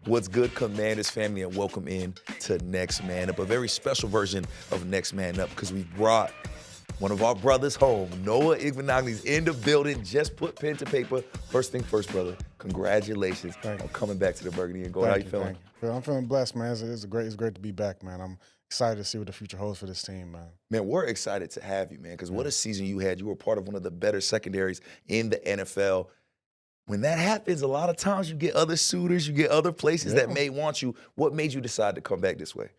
What's good, Commanders family, and welcome in to Next Man Up, a very special version of Next Man Up because we brought one of our brothers home. Noah Igbinoghene's in the building. Just put pen to paper. First thing first, brother. Congratulations on coming back to the Burgundy and Gold. How you feeling? I'm feeling blessed, man. It's great to be back, man. I'm excited to see what the future holds for this team, man. Man, we're excited to have you, man, because what a season you had. You were part of one of the better secondaries in the NFL. When that happens, a lot of times you get other suitors, you get other places that may want you. What made you decide to come back this way?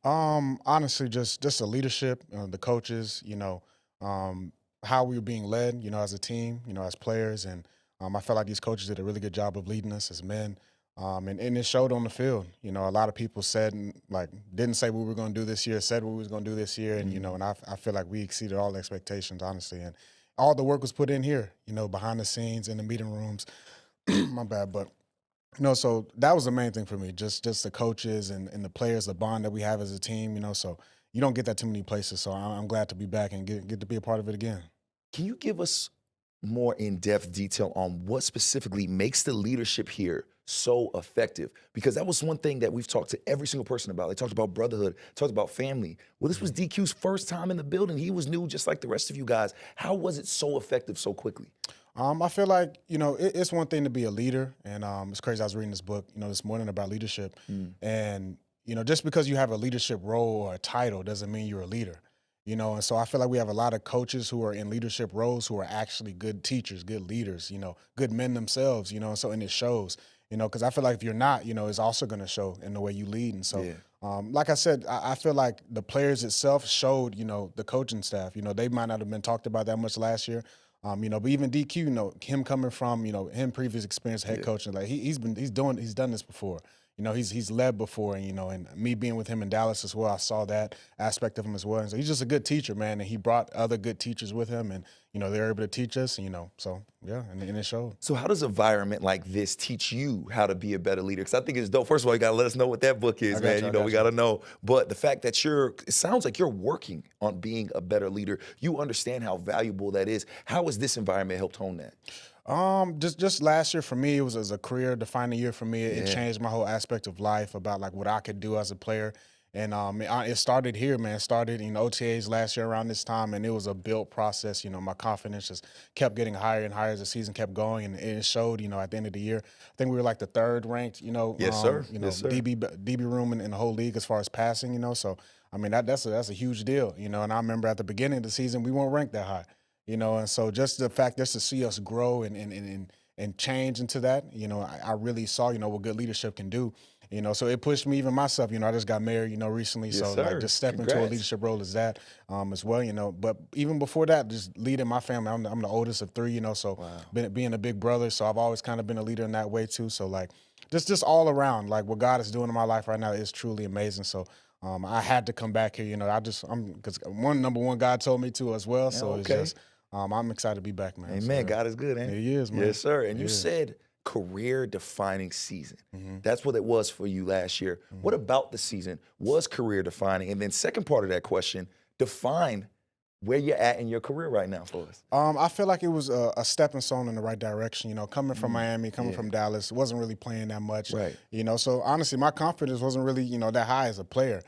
Honestly, just the leadership, the coaches, how we were being led, as a team, as players, and I felt like these coaches did a really good job of leading us as men, and it showed on the field. A lot of people said, didn't say what we were going to do this year, said what we was going to do this year, and and I feel like we exceeded all expectations, honestly, and all the work was put in here, behind the scenes in the meeting rooms. My bad, but. So that was the main thing for me, just the coaches and the players, the bond that we have as a team, so you don't get that too many places. So I'm glad to be back and get to be a part of it again. Can you give us more in-depth detail on what specifically makes the leadership here so effective? Because that was one thing that we've talked to every single person about. They talked about brotherhood, talked about family. Well, this was DQ's first time in the building. He was new just like the rest of you guys. How was it so effective so quickly? I feel like, it's one thing to be a leader, and it's crazy. I was reading this book, this morning about leadership, and, just because you have a leadership role or a title doesn't mean you're a leader, and so I feel like we have a lot of coaches who are in leadership roles who are actually good teachers, good leaders, good men themselves, and so, and it shows, because I feel like if you're not, it's also going to show in the way you lead, and so, like I said, I feel like the players itself showed, the coaching staff, they might not have been talked about that much last year. But even DQ, him coming from, him previous experience head coaching, like he's done this before. He's led before, and me being with him in Dallas as well, I saw that aspect of him as well. And so he's just a good teacher, man, and he brought other good teachers with him, and they were able to teach us, so yeah, and it showed. So how does an environment like this teach you how to be a better leader? Because I think it's dope. First of all, you gotta let us know what that book is, man. We gotta know. But the fact that it sounds like you're working on being a better leader. You understand how valuable that is. How has this environment helped hone that? Just last year for me, it was a career defining year for me. It changed my whole aspect of life about like what I could do as a player. And it started here, man. It started in OTAs last year around this time, and it was a built process. My confidence just kept getting higher and higher as the season kept going, and it showed, at the end of the year. I think we were like the third ranked, Yes, sir. DB room in the whole league as far as passing, so I mean that's a huge deal, and I remember at the beginning of the season we weren't ranked that high. And so just the fact just to see us grow and change into that, I really saw, what good leadership can do, so it pushed me even myself, I just got married, recently. Yes, so sir. like just step into a leadership role as that as well, but even before that, just leading my family, I'm the oldest of three, so being a big brother. So I've always kind of been a leader in that way too. So like just all around, like what God is doing in my life right now is truly amazing. So I had to come back here, because number one, God told me to as well. So it's just, I'm excited to be back, man. Amen. God is good, ain't He is, man. Yes, sir. And you said career-defining season. That's what it was for you last year. What about the season was career-defining? And then second part of that question, define where you're at in your career right now for us. I feel like it was a stepping stone in the right direction. Coming from Miami, coming from Dallas, wasn't really playing that much. Right. So honestly, my confidence wasn't really, that high as a player.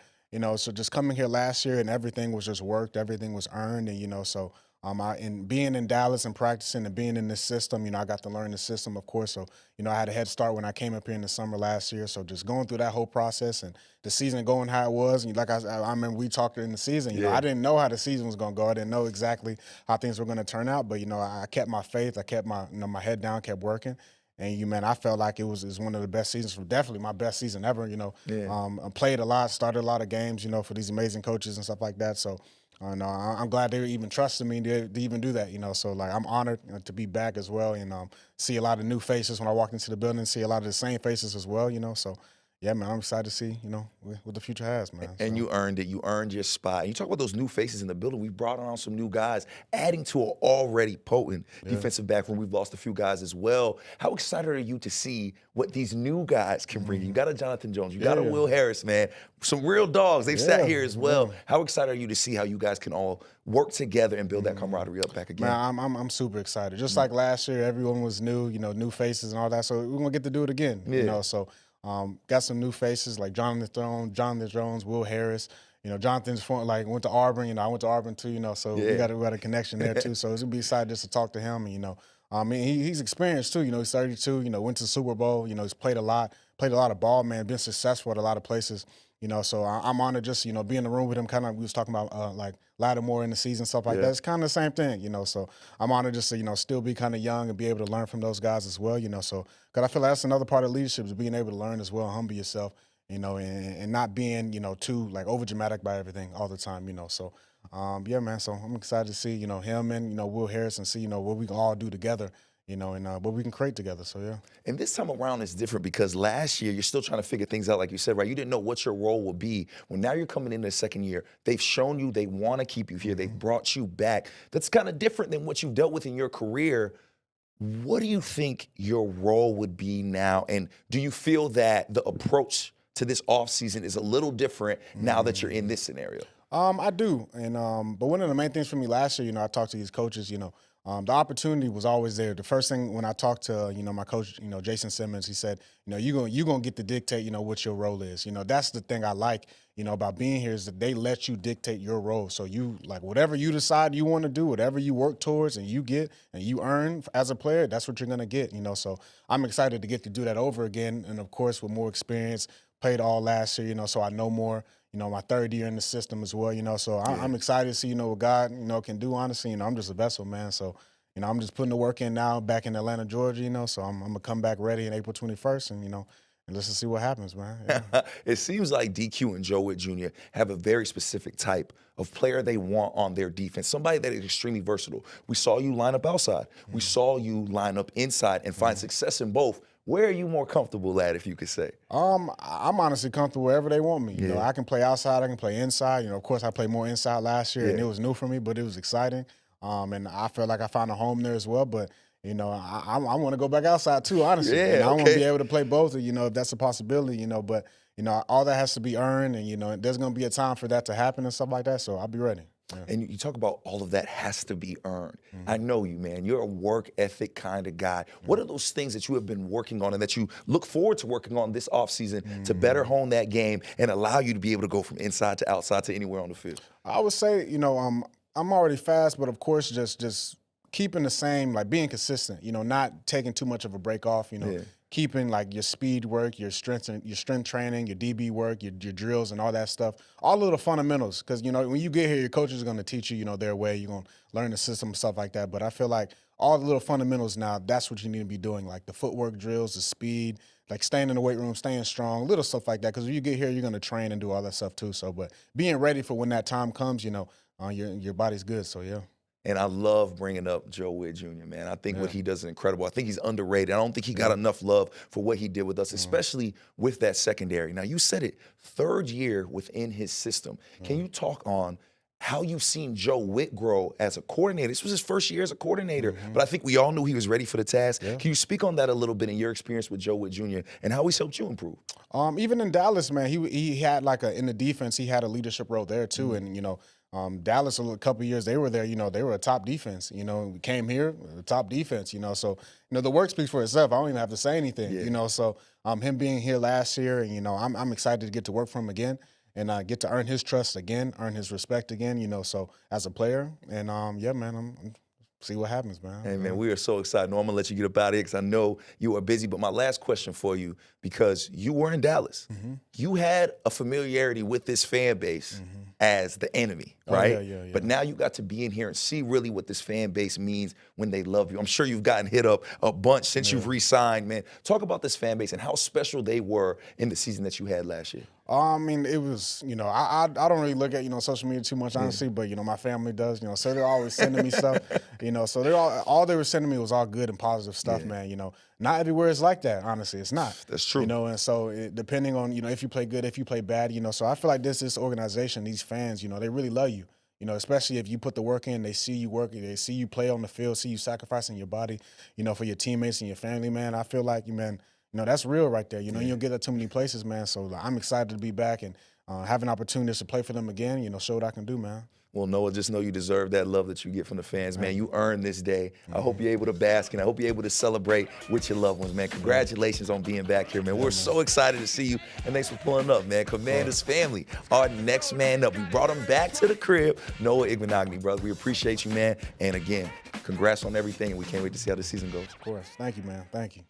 So just coming here last year and everything was just worked, everything was earned, and so. And being in Dallas and practicing and being in this system, I got to learn the system, of course. So, I had a head start when I came up here in the summer last year. So just going through that whole process and the season going how it was. And like I remember we talked in the season, I didn't know how the season was going to go. I didn't know exactly how things were going to turn out. But, I kept my faith. I kept my, my head down, kept working. And, I felt like it was one of the best seasons, definitely my best season ever, I played a lot, started a lot of games, for these amazing coaches and stuff like that. So, I'm glad they even trusted me to even do that, So, like, I'm honored to be back as well and see a lot of new faces when I walk into the building, see a lot of the same faces as well, So, yeah, man, I'm excited to see, what the future has, man. And you earned it. You earned your spot. And you talk about those new faces in the building. We brought on some new guys, adding to an already potent defensive back room. We've lost a few guys as well. How excited are you to see what these new guys can bring? You got a Jonathan Jones. You got a Will Harris, man. Some real dogs. They've sat here as well. How excited are you to see how you guys can all work together and build that camaraderie up back again? Man, I'm super excited. Just like last year, everyone was new, new faces and all that. So we're going to get to do it again, So Got some new faces like Jonathan Jones, Will Harris. Jonathan's went to Auburn. I went to Auburn too. So we got a connection there too. So it's gonna be exciting just to talk to him. And he's experienced too. He's 32. Went to the Super Bowl. He's played a lot of ball, man. Been successful at a lot of places. So I'm honored just be in the room with him. Kind of we was talking about like Lattimore in the season, stuff like that. It's kind of the same thing. So I'm honored just to still be kind of young and be able to learn from those guys as well. So because I feel like that's another part of leadership is being able to learn as well, humble yourself. And not being, too like over dramatic by everything all the time, So, yeah, man. So I'm excited to see, him and, Will Harris and see, what we can all do together, and what we can create together. So, yeah. And this time around is different because last year you're still trying to figure things out, like you said, right? You didn't know what your role would be. Well, now you're coming into the second year. They've shown you they want to keep you here. They've brought you back. That's kind of different than what you've dealt with in your career. What do you think your role would be now? And do you feel that the approach to this offseason is a little different now that you're in this scenario? I do, and but one of the main things for me last year, I talked to these coaches, the opportunity was always there. The first thing when I talked to, my coach, Jason Simmons, he said, you're gonna get to dictate, what your role is. That's the thing I like, about being here is that they let you dictate your role. So you like whatever you decide you want to do, whatever you work towards and you get and you earn as a player, that's what you're gonna get. So I'm excited to get to do that over again, and of course with more experience. Played all last year, so I know more. My third year in the system as well, so I'm excited to see, what God, can do, honestly. I'm just a vessel, man. So, I'm just putting the work in now back in Atlanta, Georgia, so I'm going to come back ready on April 21st and, and let's just see what happens, man. Yeah. It seems like DQ and Joe Witt Jr. have a very specific type of player they want on their defense, somebody that is extremely versatile. We saw you line up outside. We saw you line up inside and find success in both. Where are you more comfortable at, if you could say? I'm honestly comfortable wherever they want me. I can play outside, I can play inside. Of course, I played more inside last year, and it was new for me, but it was exciting. And I felt like I found a home there as well. But I want to go back outside too, honestly. I want to be able to play both, if that's a possibility. But all that has to be earned, and there's going to be a time for that to happen and stuff like that. So I'll be ready. Yeah. And you talk about all of that has to be earned. I know you, man. You're a work ethic kind of guy. What are those things that you have been working on and that you look forward to working on this offseason to better hone that game and allow you to be able to go from inside to outside to anywhere on the field? I would say, I'm already fast, but of course, just keeping the same, like being consistent, not taking too much of a break off, keeping like your speed work, your strength training, your DB work, your drills and all that stuff, all of the fundamentals. Because, when you get here, your coaches are going to teach you, their way. You're going to learn the system and stuff like that. But I feel like all the little fundamentals now, that's what you need to be doing, like the footwork drills, the speed, like staying in the weight room, staying strong, little stuff like that. Because when you get here, you're going to train and do all that stuff too. So, but being ready for when that time comes, your body's good. So, yeah. And I love bringing up Joe Witt Jr., man. I think what he does is incredible. I think he's underrated. I don't think he got enough love for what he did with us, especially with that secondary. Now, you said it, third year within his system. Can you talk on how you've seen Joe Witt grow as a coordinator? This was his first year as a coordinator, but I think we all knew he was ready for the task. Can you speak on that a little bit in your experience with Joe Witt Jr. and how he's helped you improve? Even in Dallas, man, he had in the defense, he had a leadership role there too. And, Dallas, a couple of years they were there, they were a top defense. We came here, a top defense, so, the work speaks for itself. I don't even have to say anything, so him being here last year and, I'm excited to get to work for him again and get to earn his trust again, earn his respect again, so as a player. And, yeah, man, I'm see what happens, man. Hey, man, we are so excited. No, I'm going to let you get up out of here because I know you are busy. But my last question for you, because you were in Dallas, you had a familiarity with this fan base as the enemy, right? Yeah. But now you got to be in here and see really what this fan base means when they love you. I'm sure you've gotten hit up a bunch since you've re-signed, man. Talk about this fan base and how special they were in the season that you had last year. I mean, it was, I don't really look at, social media too much, honestly, but, my family does, so they're always sending me stuff, so they're all they were sending me was all good and positive stuff, man, Not everywhere is like that, honestly. It's not. That's true. And so depending on, if you play good, if you play bad, so I feel like this organization, these fans, they really love you, especially if you put the work in, they see you working, they see you play on the field, see you sacrificing your body, for your teammates and your family, man. I feel like, man, that's real right there. You don't get that too many places, man. So I'm excited to be back and have an opportunity to play for them again, show what I can do, man. Well, Noah, just know you deserve that love that you get from the fans, man. You earned this day. I hope you're able to bask, and I hope you're able to celebrate with your loved ones, man. Congratulations on being back here, man. We're so excited to see you, and thanks for pulling up, man. Commanders family, our next man up. We brought him back to the crib, Noah Igbinoghene, brother. We appreciate you, man. And again, congrats on everything, and we can't wait to see how the season goes. Of course. Thank you, man. Thank you.